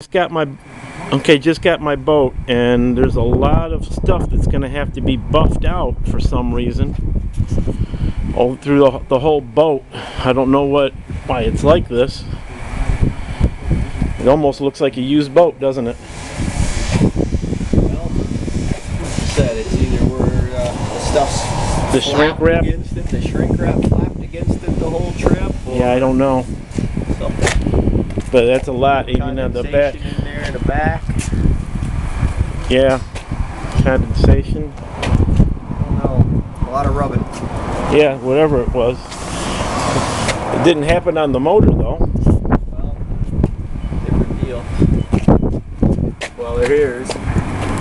Just got my boat, and there's a lot of stuff that's going to have to be buffed out for some reason all through the whole boat. I don't know why it's like this. It almost looks like a used boat, doesn't it? Well, like you said, it's either where the stuff's the shrink wrap against it, the shrink wrap flapped against it the whole trip. Yeah, I don't know. But that's a lot, even on the back. In there in the back. Yeah, condensation. I don't know. A lot of rubbing. Yeah, whatever it was. It didn't happen on the motor though. Well, different deal. Well, here's.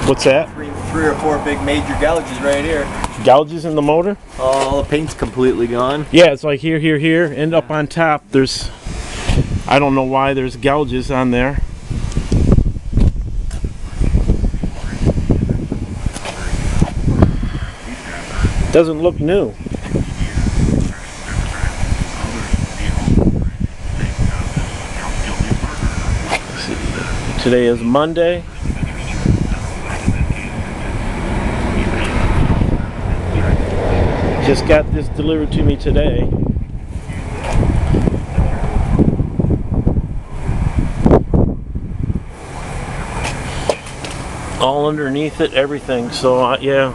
What's that? Three or four big major gouges right here. Gouges in the motor? All the paint's completely gone. Yeah, it's like here, and up on top there's, I don't know why there's gouges on there. Doesn't look new. Today is Monday. Just got this delivered to me today. All underneath it, everything. So yeah.